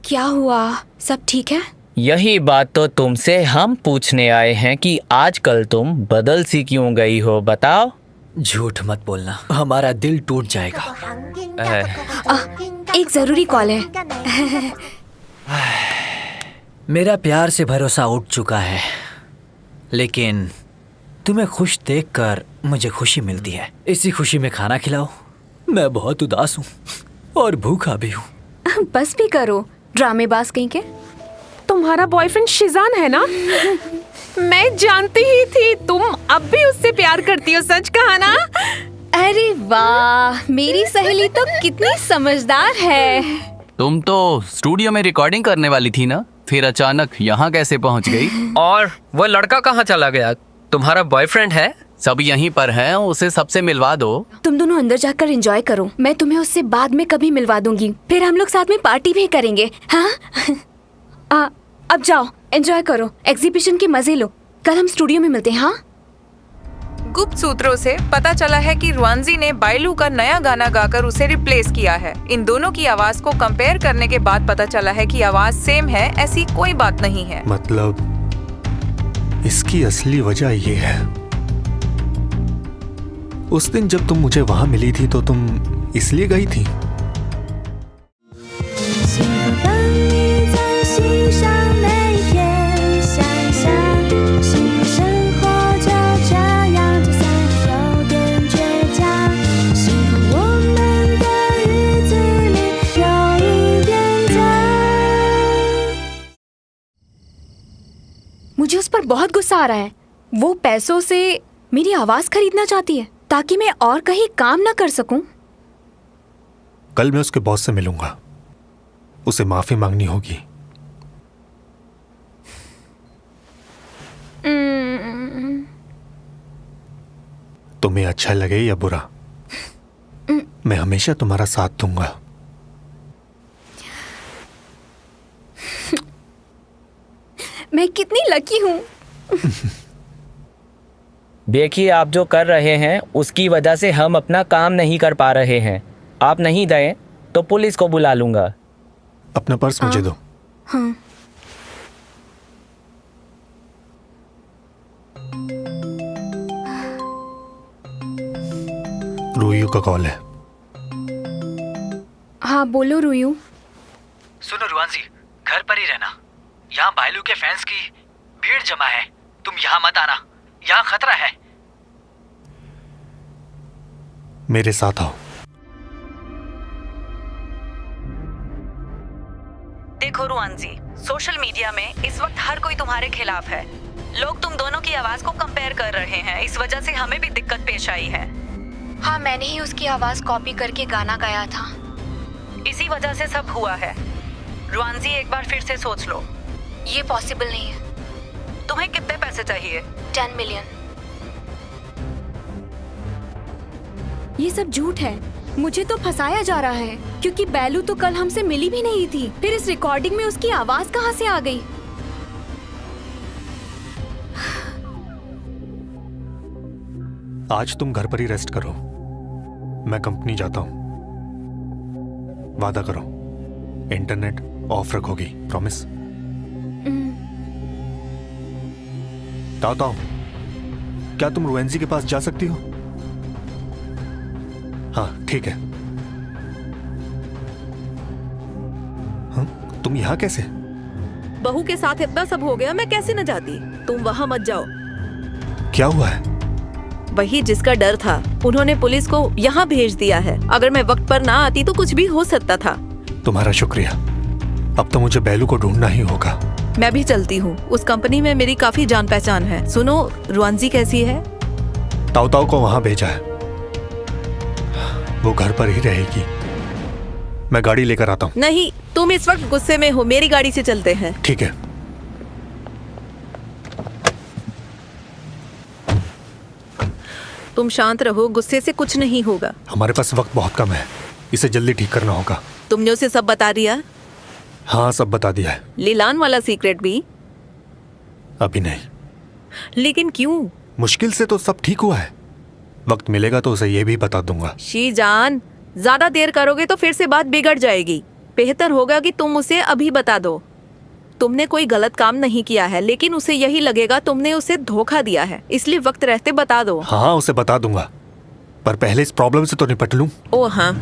क्या हुआ? सब ठीक है? यही बात तो तुमसे हम पूछने आए हैं कि आजकल तुम बदल सी क्यों गई हो, बताओ। झूठ मत बोलना, हमारा दिल टूट जाएगा। एक जरूरी कॉल है। मेरा प्यार से भरोसा उठ चुका है, लेकिन तुम्हें खुश देखकर मुझे खुशी मिलती है। इसी खुशी में खाना खिलाओ। मैं बहुत उदास हूँ और भूखा भी हूँ। बस भी करो, ड्रामेबाज कहीं के। तुम्हारा बॉयफ्रेंड शिजान है ना? मैं जानती ही थी तुम अब भी उससे प्यार करती हो, सच कहा ना? अरे वाह, मेरी सहेली तो कितनी समझदार है। तुम तो स्टूडियो में रिकॉर्डिंग करने वाली थी ना, फिर अचानक यहाँ कैसे पहुँच गई? और वो लड़का कहाँ चला गया? तुम्हारा बॉयफ्रेंड है? सब यहीं पर हैं, उसे सबसे मिलवा दो। तुम दोनों अंदर जाकर एंजॉय करो, मैं तुम्हें उससे बाद में कभी मिलवा दूंगी। फिर हम लोग साथ में पार्टी भी करेंगे। हाँ अब जाओ, एंजॉय करो, एग्जीबिशन के मजे लो। कल हम स्टूडियो में मिलते हैं। हाँ। गुप्त सूत्रों से पता चला है कि रुआंजी ने बायलू का नया गाना गाकर उसे रिप्लेस किया है। इन दोनों की आवाज को कंपेयर करने के बाद पता चला है कि आवाज सेम है, ऐसी कोई बात नहीं है। मतलब इसकी असली वजह ये है, उस दिन जब तुम मुझे वहां मिली थी तो तुम इसलिए गई थी। मुझे उस पर बहुत गुस्सा आ रहा है। वो पैसों से मेरी आवाज खरीदना चाहती है ताकि मैं और कहीं काम ना कर सकूं। कल मैं उसके बॉस से मिलूंगा, उसे माफी मांगनी होगी। तुम्हें अच्छा लगे या बुरा, मैं हमेशा तुम्हारा साथ दूंगा। मैं कितनी लकी हूँ। देखिए, आप जो कर रहे हैं उसकी वजह से हम अपना काम नहीं कर पा रहे हैं। आप नहीं दें तो पुलिस को बुला लूंगा। अपना पर्स मुझे दो। हाँ। रूयू का कॉल है। हाँ बोलो रूयू। सुनो रुआंजी, घर पर ही रहना। यहाँ बायलू के फैंस की भीड़ जमा है, तुम यहाँ मत आना, यहाँ खतरा है। मेरे साथ आओ। देखो रुआंजी, सोशल मीडिया में इस वक्त हर कोई तुम्हारे खिलाफ है। लोग तुम दोनों की आवाज को कंपेयर कर रहे हैं, इस वजह से हमें भी दिक्कत पेश आई है। हाँ, मैंने ही उसकी आवाज कॉपी करके गाना गाया था। इसी वजह से सब हुआ है। रुआंजी, एक बार फिर से सोच लो। ये पॉसिबल नहीं है। तुम्हें कितने पैसे चाहिए? 10 मिलियन। ये सब झूठ है, मुझे तो फंसाया जा रहा है क्योंकि बैलू तो कल हमसे मिली भी नहीं थी। फिर इस रिकॉर्डिंग में उसकी आवाज कहाँ से आ गई? आज तुम घर पर ही रेस्ट करो, मैं कंपनी जाता हूं। वादा करो, इंटरनेट ऑफ रखोगी, प्रॉमिस? ताओ ताओ, क्या तुम रुएंजी के पास जा सकती हो? हाँ ठीक है। हाँ, तुम यहाँ कैसे? बहू के साथ इतना सब हो गया, मैं कैसे न जाती। तुम वहाँ मत जाओ। क्या हुआ है? वही जिसका डर था, उन्होंने पुलिस को यहाँ भेज दिया है। अगर मैं वक्त पर ना आती तो कुछ भी हो सकता था। तुम्हारा शुक्रिया। अब तो मुझे बैलू को ढूंढना ही होगा। मैं भी चलती हूँ, उस कंपनी में मेरी काफी जान पहचान है। सुनो, रुआंजी कैसी है? ताऊ ताऊ को वहां भेजा है, वो घर पर ही रहेगी। मैं गाड़ी लेकर आता हूँ। नहीं, तुम इस वक्त गुस्से में हो, मेरी गाड़ी से चलते हैं। ठीक है। तुम शांत रहो, गुस्से से कुछ नहीं होगा। हमारे पास वक्त बहुत कम है, इसे जल्दी ठीक करना होगा। तुमने उसे सब बता दिया? हाँ, सब बता दिया है। लीलान वाला सीक्रेट भी? अभी नहीं। लेकिन क्यों? मुश्किल से तो सब ठीक हुआ है, वक्त मिलेगा तो उसे ये भी बता दूंगा। शीजान, ज्यादा देर करोगे तो फिर से बात बिगड़ जाएगी। बेहतर होगा कि तुम उसे अभी बता दो। तुमने कोई गलत काम नहीं किया है, लेकिन उसे यही लगेगा तुमने उसे धोखा दिया है, इसलिए वक्त रहते बता दो। हाँ, उसे बता दूंगा, पर पहले इस प्रॉब्लम से तो निपट लूं। ओ हाँ।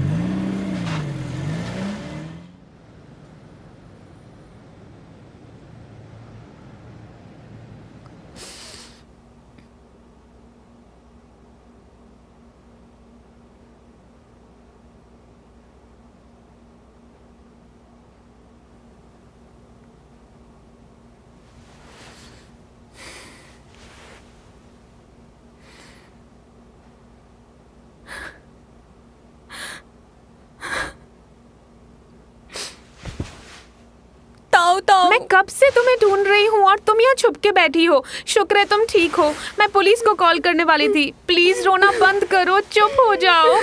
मैं कब से तुम्हें ढूंढ रही हूँ और तुम यहाँ छुप के बैठी हो। शुक्र है तुम ठीक हो। मैं पुलिस को कॉल करने वाली थी। प्लीज रोना बंद करो, चुप हो जाओ,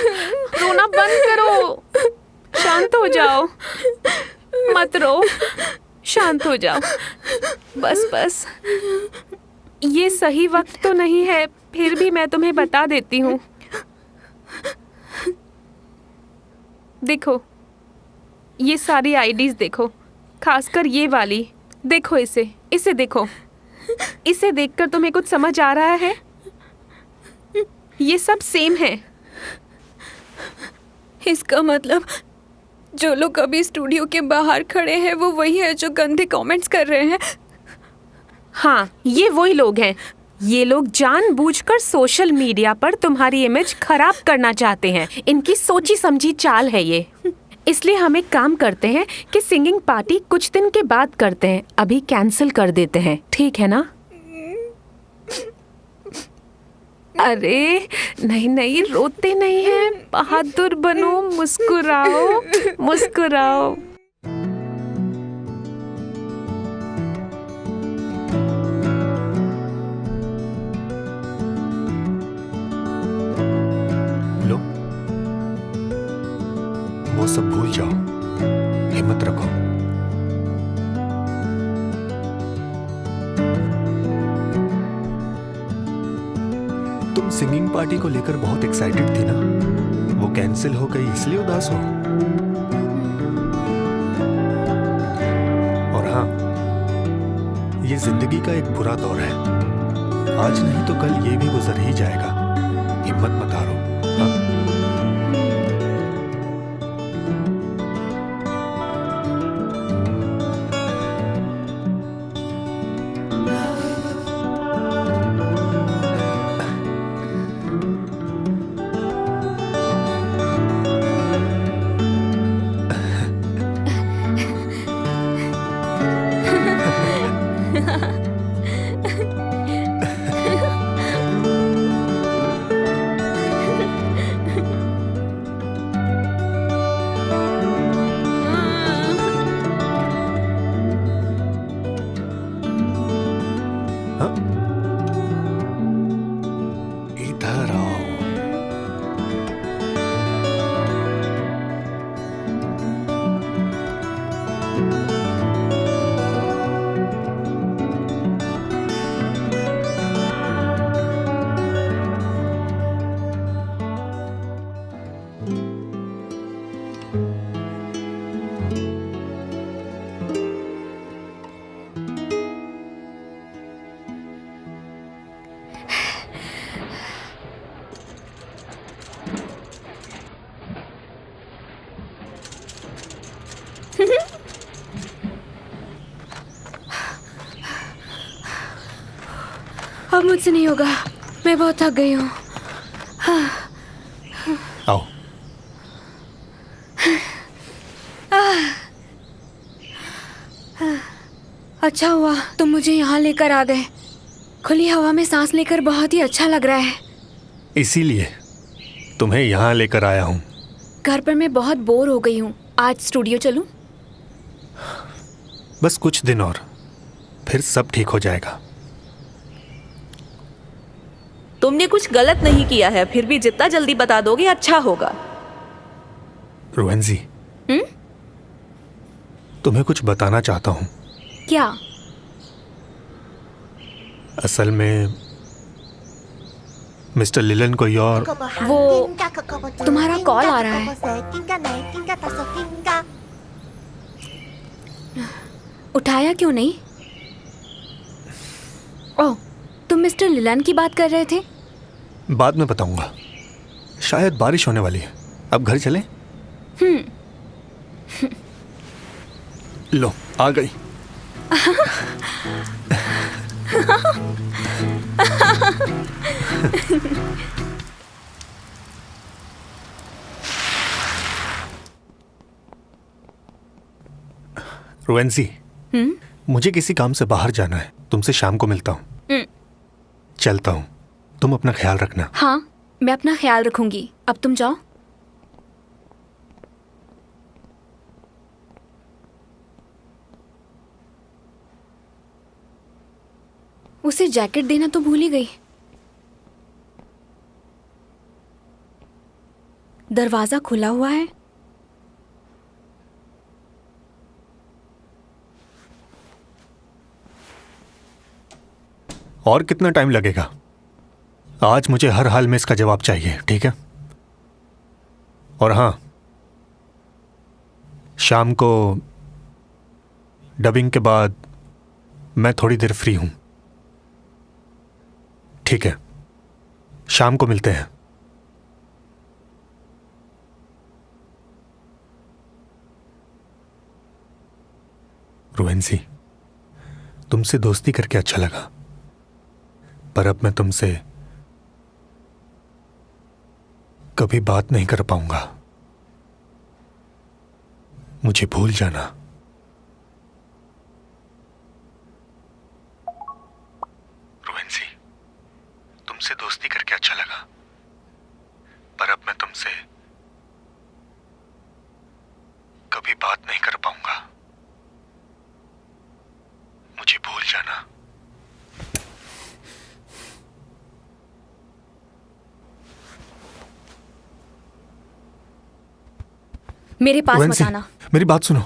रोना बंद करो, शांत हो जाओ, मत रो, शांत हो जाओ, बस बस। ये सही वक्त तो नहीं है, फिर भी मैं तुम्हें बता देती हूँ। देखो, ये सारी आईडीज देखो, खासकर ये वाली देखो, इसे देखो। इसे देखकर तुम्हें कुछ समझ आ रहा है? ये सब सेम है। इसका मतलब जो लोग अभी स्टूडियो के बाहर खड़े हैं वो वही है जो गंदे कमेंट्स कर रहे हैं। हाँ, ये वही लोग हैं। ये लोग जानबूझकर सोशल मीडिया पर तुम्हारी इमेज खराब करना चाहते हैं। इनकी सोची समझी चाल है ये। इसलिए हम एक काम करते हैं कि सिंगिंग पार्टी कुछ दिन के बाद करते हैं, अभी कैंसिल कर देते हैं, ठीक है ना? अरे नहीं नहीं, रोते नहीं हैं, बहादुर बनो, मुस्कुराओ मुस्कुराओ। लो, वो सब भूल जाओ, हिम्मत रखो। तुम सिंगिंग पार्टी को लेकर बहुत एक्साइटेड थी ना? वो कैंसिल हो गई इसलिए उदास हो? और हाँ, ये जिंदगी का एक बुरा दौर है। आज नहीं तो कल ये भी गुजर ही जाएगा। हिम्मत मत हारो। हाँ? इधर आओ। अब मुझसे नहीं होगा, मैं बहुत थक गई हूँ। आओ। अच्छा हुआ तुम मुझे यहाँ लेकर आ गए। खुली हवा में सांस लेकर बहुत ही अच्छा लग रहा है। इसीलिए तुम्हें यहाँ लेकर आया हूँ। घर पर मैं बहुत बोर हो गई हूँ, आज स्टूडियो चलूँ? बस कुछ दिन और, फिर सब ठीक हो जाएगा। तुमने कुछ गलत नहीं किया है, फिर भी जितना जल्दी बता दोगे अच्छा होगा। रोहनजी, तुम्हें कुछ बताना चाहता हूँ। क्या? असल में मिस्टर लिलन कोई और। वो तुम्हारा कॉल आ रहा है। उठाया क्यों नहीं? ओह, तुम मिस्टर लिलान की बात कर रहे थे? बाद में बताऊंगा। शायद बारिश होने वाली है, अब घर चलें? लो, आ गई। रोएंसी, मुझे किसी काम से बाहर जाना है, तुमसे शाम को मिलता हूँ। चलता हूँ, तुम अपना ख्याल रखना। हाँ, मैं अपना ख्याल रखूंगी। अब तुम जाओ। उसे जैकेट देना तो भूल ही गई। दरवाजा खुला हुआ है। और कितना टाइम लगेगा? आज मुझे हर हाल में इसका जवाब चाहिए, ठीक है? और हाँ, शाम को डबिंग के बाद मैं थोड़ी देर फ्री हूं, ठीक है? शाम को मिलते हैं। रोएंसी, तुमसे दोस्ती करके अच्छा लगा, पर अब मैं तुमसे कभी बात नहीं कर पाऊंगा। मुझे भूल जाना। रोएंसी, तुमसे दोस्ती करके अच्छा लगा, पर अब मैं तुमसे कभी बात नहीं कर पाऊंगा। मुझे भूल जाना। मेरे पास मत रोएंसी, आना। मेरी बात सुनो।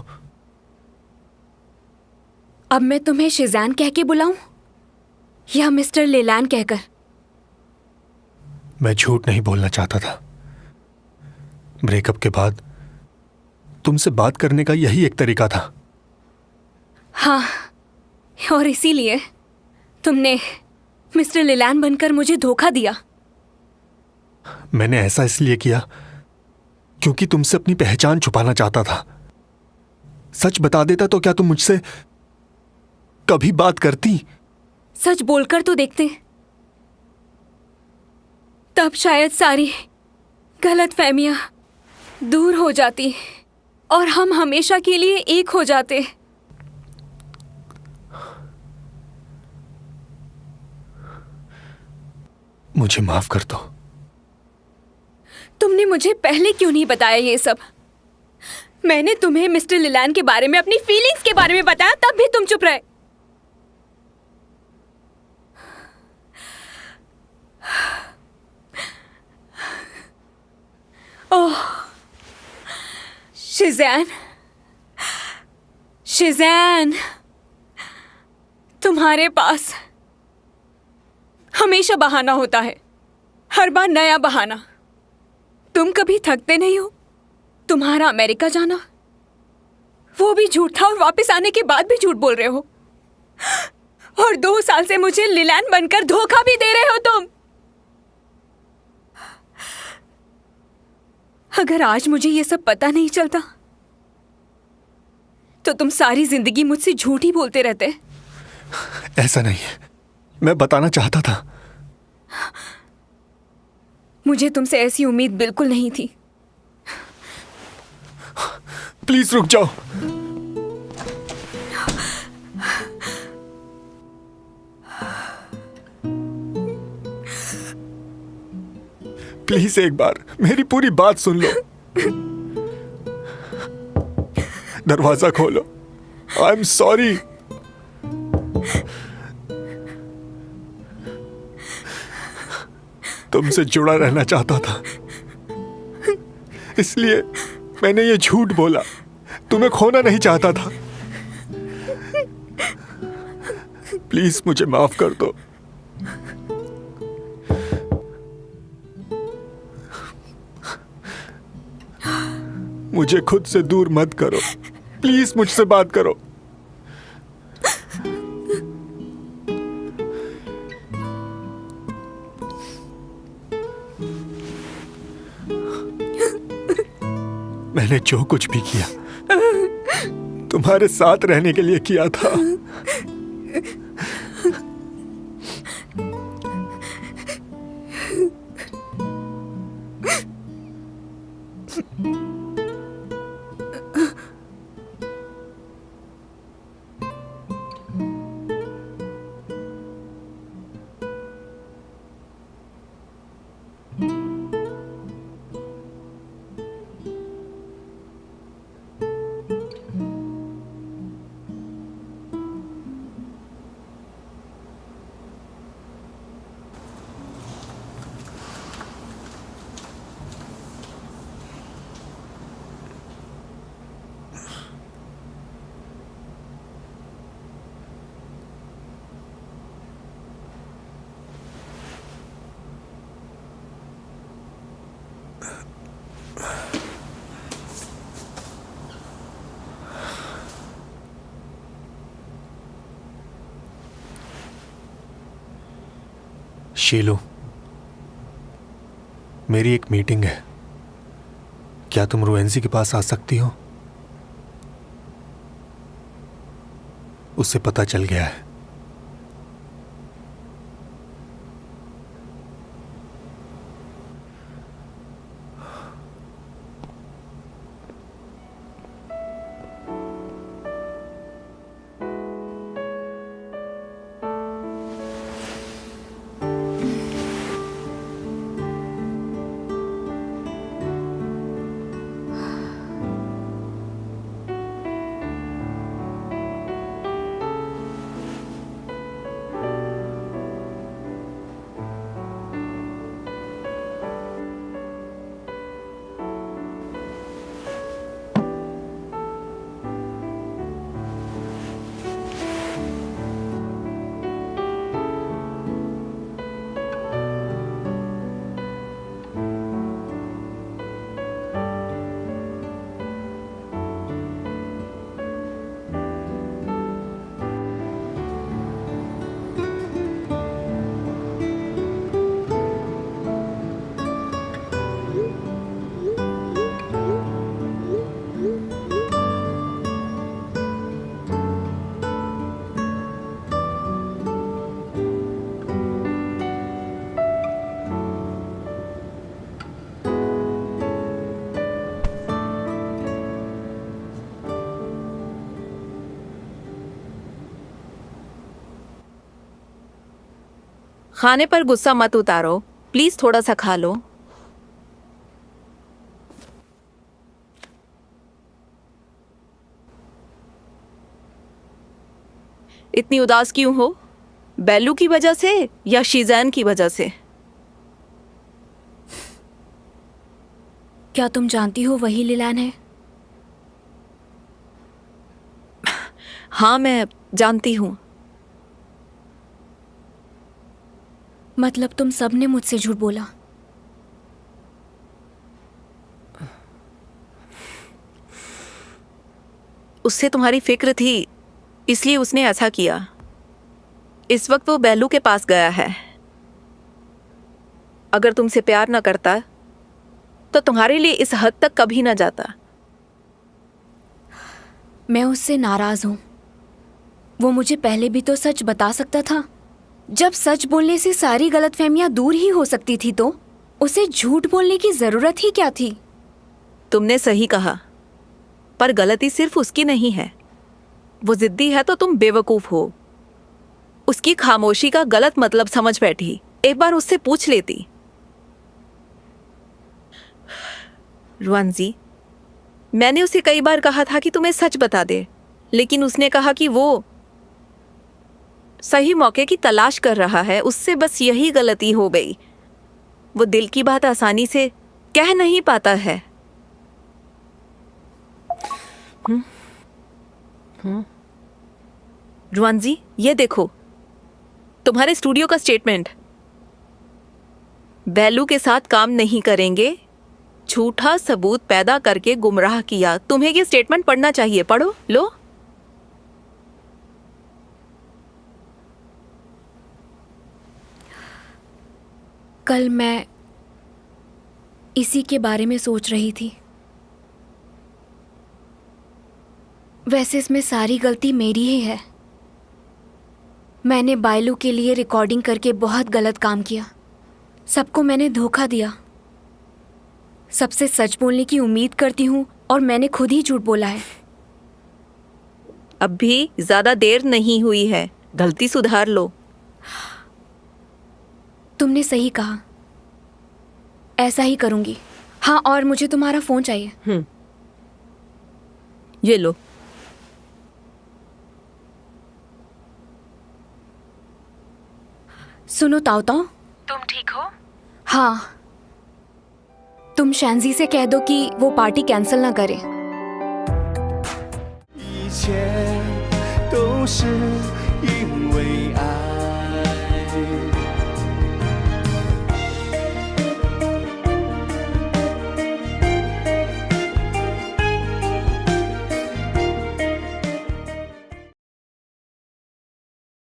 अब मैं तुम्हें शिजान कह के बुलाऊं या मिस्टर लेलैन कहकर? मैं झूठ नहीं बोलना चाहता था। ब्रेकअप के बाद तुमसे बात करने का यही एक तरीका था। हाँ, और इसीलिए तुमने मिस्टर लेलैन बनकर मुझे धोखा दिया। मैंने ऐसा इसलिए किया क्योंकि तुमसे अपनी पहचान छुपाना चाहता था। सच बता देता तो क्या तुम मुझसे कभी बात करती? सच बोलकर तो देखते, तब शायद सारी गलतफहमियां दूर हो जाती और हम हमेशा के लिए एक हो जाते। मुझे माफ कर दो। तुमने मुझे पहले क्यों नहीं बताया ये सब? मैंने तुम्हें मिस्टर लेलैन के बारे में, अपनी फीलिंग्स के बारे में बताया, तब भी तुम चुप रहे। ओह शिज़ैन, शिज़ैन, तुम्हारे पास हमेशा बहाना होता है, हर बार नया बहाना। तुम कभी थकते नहीं हो। तुम्हारा अमेरिका जाना, वो भी झूठ था, और वापस आने के बाद भी झूठ बोल रहे हो। और 2 साल से मुझे लिलैन बनकर धोखा भी दे रहे हो तुम। अगर आज मुझे ये सब पता नहीं चलता तो तुम सारी जिंदगी मुझसे झूठ ही बोलते रहते। ऐसा नहीं है, मैं बताना चाहता था। मुझे तुमसे ऐसी उम्मीद बिल्कुल नहीं थी। प्लीज रुक जाओ। प्लीज एक बार मेरी पूरी बात सुन लो। दरवाजा खोलो। I am sorry. तुमसे जुड़ा रहना चाहता था, इसलिए मैंने ये झूठ बोला। तुम्हें खोना नहीं चाहता था। प्लीज मुझे माफ कर दो। मुझे खुद से दूर मत करो। प्लीज मुझसे बात करो। मैंने जो कुछ भी किया तुम्हारे साथ रहने के लिए किया था। शीलू, मेरी एक मीटिंग है, क्या तुम रुएंजी के पास आ सकती हो? उससे पता चल गया है। खाने पर गुस्सा मत उतारो, प्लीज थोड़ा सा खा लो। इतनी उदास क्यों हो? बैलू की वजह से या शीजैन की वजह से? क्या तुम जानती हो वही लिलान है? हाँ, मैं जानती हूँ। मतलब तुम सबने मुझसे झूठ बोला? उससे तुम्हारी फिक्र थी, इसलिए उसने ऐसा किया। इस वक्त वो बैलू के पास गया है। अगर तुमसे प्यार न करता तो तुम्हारे लिए इस हद तक कभी न जाता। मैं उससे नाराज हूं। वो मुझे पहले भी तो सच बता सकता था। जब सच बोलने से सारी गलतफहमियां दूर ही हो सकती थी तो उसे झूठ बोलने की जरूरत ही क्या थी? तुमने सही कहा, पर गलती सिर्फ उसकी नहीं है। वो जिद्दी है तो तुम बेवकूफ हो। उसकी खामोशी का गलत मतलब समझ बैठी। एक बार उससे पूछ लेती। रुआंजी, मैंने उसे कई बार कहा था कि तुम्हें सच बता दे, लेकिन उसने कहा कि वो सही मौके की तलाश कर रहा है। उससे बस यही गलती हो गई। वो दिल की बात आसानी से कह नहीं पाता है। रुआंजी, ये देखो, तुम्हारे स्टूडियो का स्टेटमेंट। बैलू के साथ काम नहीं करेंगे, झूठा सबूत पैदा करके गुमराह किया। तुम्हें ये स्टेटमेंट पढ़ना चाहिए। पढ़ो, लो। कल मैं इसी के बारे में सोच रही थी। वैसे इसमें सारी गलती मेरी ही है। मैंने बायलू के लिए रिकॉर्डिंग करके बहुत गलत काम किया। सबको मैंने धोखा दिया। सबसे सच बोलने की उम्मीद करती हूँ और मैंने खुद ही झूठ बोला है। अब भी ज्यादा देर नहीं हुई है, गलती सुधार लो। तुमने सही कहा, ऐसा ही करूँगी। हाँ, और मुझे तुम्हारा फ़ोन चाहिए। ये लो। सुनो ताऊ ताऊ, तुम ठीक हो? हाँ, तुम शैनजी से कह दो कि वो पार्टी कैंसिल ना करे। 一切都是因为爱。